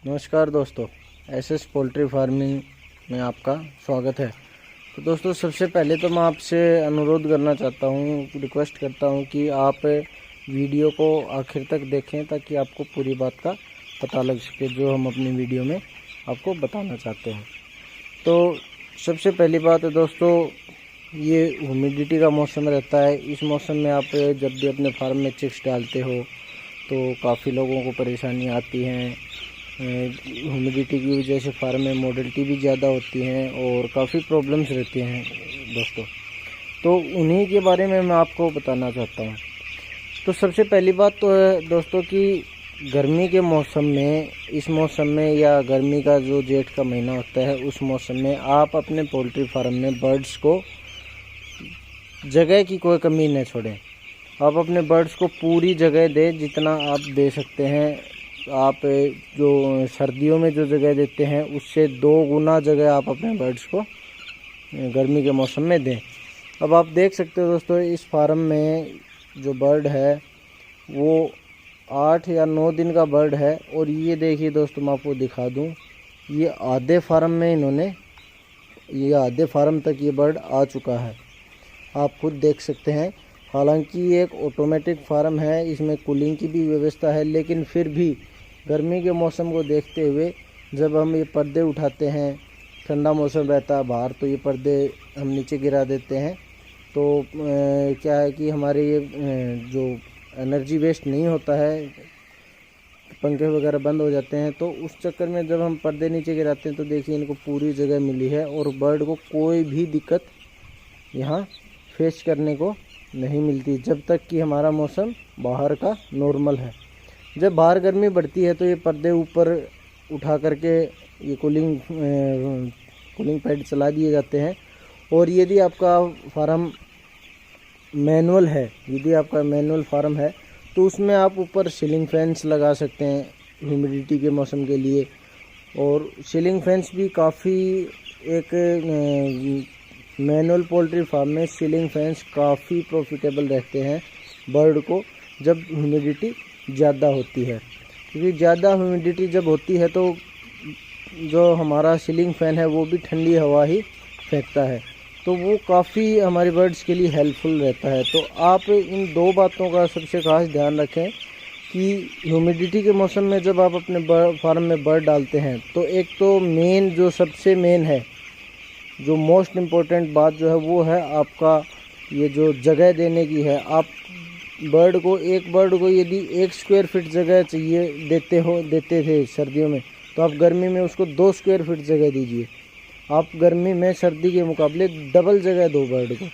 नमस्कार दोस्तों, SS poultry farming में आपका स्वागत है। तो दोस्तों, सबसे पहले तो मैं आपसे अनुरोध करना चाहता हूँ, रिक्वेस्ट करता हूँ कि आप वीडियो को आखिर तक देखें ताकि आपको पूरी बात का पता लग सके जो हम अपनी वीडियो में आपको बताना चाहते हैं। तो सबसे पहली बात है दोस्तों, ये ह्यूमिडिटी का मौसम रहता है। इस मौसम में आप जब भी अपने फार्म में चिक्स डालते हो तो काफ़ी लोगों को परेशानी आती हैं। ह्यूमिडिटी की वजह से फार्म में मोडलिटी भी ज़्यादा होती हैं और काफ़ी प्रॉब्लम्स रहती हैं दोस्तों। तो उन्हीं के बारे में मैं आपको बताना चाहता हूँ। तो सबसे पहली बात तो है दोस्तों कि गर्मी के मौसम में, इस मौसम में या गर्मी का जो जेठ का महीना होता है उस मौसम में आप अपने पोल्ट्री फार्म में बर्ड्स को जगह की कोई कमी न छोड़ें। आप अपने बर्ड्स को पूरी जगह दें जितना आप दे सकते हैं। आप जो सर्दियों में जो जगह देते हैं उससे 2 गुना जगह आप अपने बर्ड्स को गर्मी के मौसम में दें। अब आप देख सकते हो दोस्तों, इस फार्म में जो बर्ड है वो 8 या 9 दिन का बर्ड है। और ये देखिए दोस्तों, मैं आपको दिखा दूं, ये आधे फार्म तक ये बर्ड आ चुका है। आप खुद देख सकते हैं। हालांकि ये एक ऑटोमेटिक फार्म है, इसमें कूलिंग की भी व्यवस्था है, लेकिन फिर भी गर्मी के मौसम को देखते हुए जब हम ये पर्दे उठाते हैं, ठंडा मौसम रहता है बाहर, तो ये पर्दे हम नीचे गिरा देते हैं। तो क्या है कि हमारे ये जो एनर्जी वेस्ट नहीं होता है, पंखे वगैरह बंद हो जाते हैं, तो उस चक्कर में जब हम पर्दे नीचे गिराते हैं तो देखिए इनको पूरी जगह मिली है और बर्ड को कोई भी दिक्कत यहाँ फेस करने को नहीं मिलती जब तक कि हमारा मौसम बाहर का नॉर्मल है। जब बाहर गर्मी बढ़ती है तो ये पर्दे ऊपर उठा करके ये कूलिंग पैड चला दिए जाते हैं। और यदि आपका फार्म मैनुअल फार्म है तो उसमें आप ऊपर सीलिंग फैंस लगा सकते हैं ह्यूमिडिटी के मौसम के लिए। और सीलिंग फैंस भी काफ़ी एक मैनुअल पोल्ट्री फार्म में सीलिंग फैंस काफ़ी प्रॉफिटेबल रहते हैं बर्ड को जब ह्यूमिडिटी ज़्यादा होती है। क्योंकि ज़्यादा ह्यूमिडिटी जब होती है तो जो हमारा सीलिंग फ़ैन है वो भी ठंडी हवा ही फेंकता है, तो वो काफ़ी हमारे बर्ड्स के लिए हेल्पफुल रहता है। तो आप इन 2 बातों का सबसे खास ध्यान रखें कि ह्यूमिडिटी के मौसम में जब आप अपने फार्म में बर्ड डालते हैं तो एक तो सबसे मेन है, जो मोस्ट इम्पोर्टेंट बात जो है वो है आपका ये जो जगह देने की है। आप एक बर्ड को यदि 1 स्क्वायर फीट जगह चाहिए देते थे सर्दियों में, तो आप गर्मी में उसको 2 स्क्वायर फीट जगह दीजिए। आप गर्मी में सर्दी के मुकाबले डबल जगह दो बर्ड को,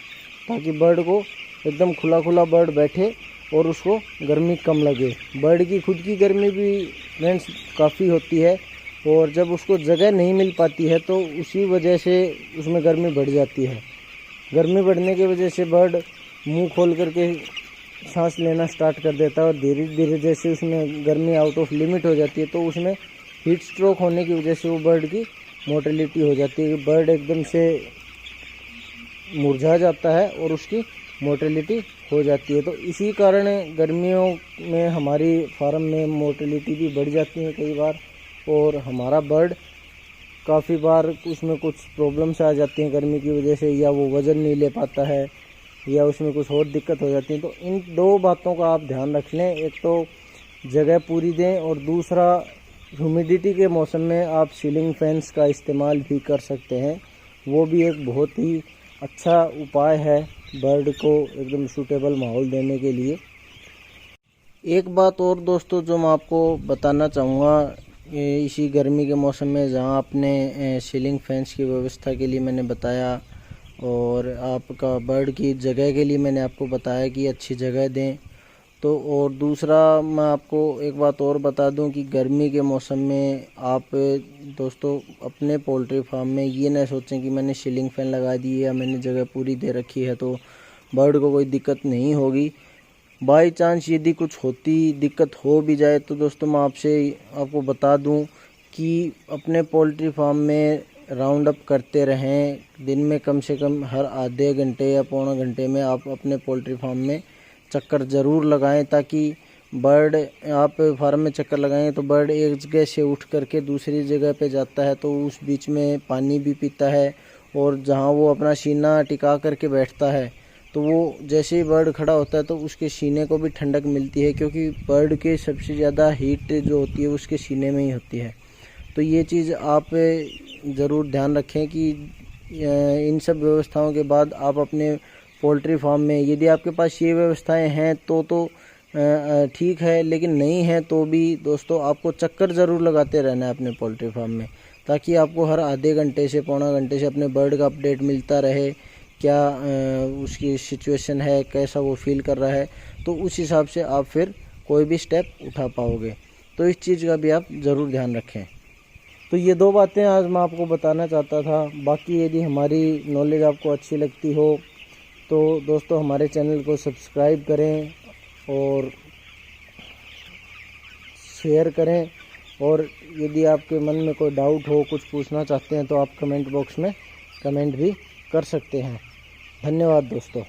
ताकि बर्ड को एकदम खुला बर्ड बैठे और उसको गर्मी कम लगे। बर्ड की खुद की गर्मी भी फ्रेंड्स काफ़ी होती है और जब उसको जगह नहीं मिल पाती है तो उसी वजह से उसमें गर्मी बढ़ जाती है। गर्मी बढ़ने की वजह से बर्ड मुंह खोल करके सांस लेना स्टार्ट कर देता है और धीरे धीरे जैसे उसमें गर्मी आउट ऑफ लिमिट हो जाती है तो उसमें हीट स्ट्रोक होने की वजह से वो बर्ड की मोर्टेलिटी हो जाती है। बर्ड एकदम से मुरझा जाता है और उसकी मोर्टेलिटी हो जाती है। तो इसी कारण गर्मियों में हमारी फार्म में मोर्टेलिटी भी बढ़ जाती है कई बार, और हमारा बर्ड काफ़ी बार उसमें कुछ प्रॉब्लम्स आ जाती हैं गर्मी की वजह से, या वो वज़न नहीं ले पाता है या उसमें कुछ और दिक्कत हो जाती है। तो इन 2 बातों का आप ध्यान रख लें, एक तो जगह पूरी दें और दूसरा ह्यूमिडिटी के मौसम में आप सीलिंग फैंस का इस्तेमाल भी कर सकते हैं। वो भी एक बहुत ही अच्छा उपाय है बर्ड को एकदम सूटेबल माहौल देने के लिए। एक बात और दोस्तों जो मैं आपको बताना चाहूँगा, इसी गर्मी के मौसम में जहाँ आपने सीलिंग फैंस की व्यवस्था के लिए मैंने बताया और आपका बर्ड की जगह के लिए मैंने आपको बताया कि अच्छी जगह दें। तो और दूसरा मैं आपको एक बात और बता दूं कि गर्मी के मौसम में आप दोस्तों अपने पोल्ट्री फार्म में ये ना सोचें कि मैंने सीलिंग फैन लगा दी है या मैंने जगह पूरी दे रखी है तो बर्ड को कोई दिक्कत नहीं होगी। बाई चांस यदि कुछ दिक्कत हो भी जाए तो दोस्तों मैं आपको बता दूं कि अपने पोल्ट्री फार्म में राउंड अप करते रहें। दिन में कम से कम हर आधे घंटे या पौने घंटे में आप अपने पोल्ट्री फार्म में चक्कर ज़रूर लगाएं ताकि बर्ड आप फार्म में चक्कर लगाएंगे तो बर्ड एक जगह से उठ करके दूसरी जगह पे जाता है, तो उस बीच में पानी भी पीता है, और जहाँ वो अपना सीना टिका करके बैठता है तो वो जैसे ही बर्ड खड़ा होता है तो उसके सीने को भी ठंडक मिलती है, क्योंकि बर्ड के सबसे ज़्यादा हीट जो होती है उसके सीने में ही होती है। तो ये चीज़ आप ज़रूर ध्यान रखें कि इन सब व्यवस्थाओं के बाद आप अपने पोल्ट्री फार्म में, यदि आपके पास ये व्यवस्थाएं हैं तो ठीक है, लेकिन नहीं है तो भी दोस्तों आपको चक्कर ज़रूर लगाते रहना है अपने पोल्ट्री फार्म में, ताकि आपको हर आधे घंटे से पौना घंटे से अपने बर्ड का अपडेट मिलता रहे, क्या उसकी सिचुएशन है, कैसा वो फील कर रहा है, तो उस हिसाब से आप फिर कोई भी स्टेप उठा पाओगे। तो इस चीज़ का भी आप ज़रूर ध्यान रखें। तो ये 2 बातें आज मैं आपको बताना चाहता था। बाकी यदि हमारी नॉलेज आपको अच्छी लगती हो तो दोस्तों हमारे चैनल को सब्सक्राइब करें और शेयर करें, और यदि आपके मन में कोई डाउट हो, कुछ पूछना चाहते हैं तो आप कमेंट बॉक्स में कमेंट भी कर सकते हैं। धन्यवाद दोस्तों।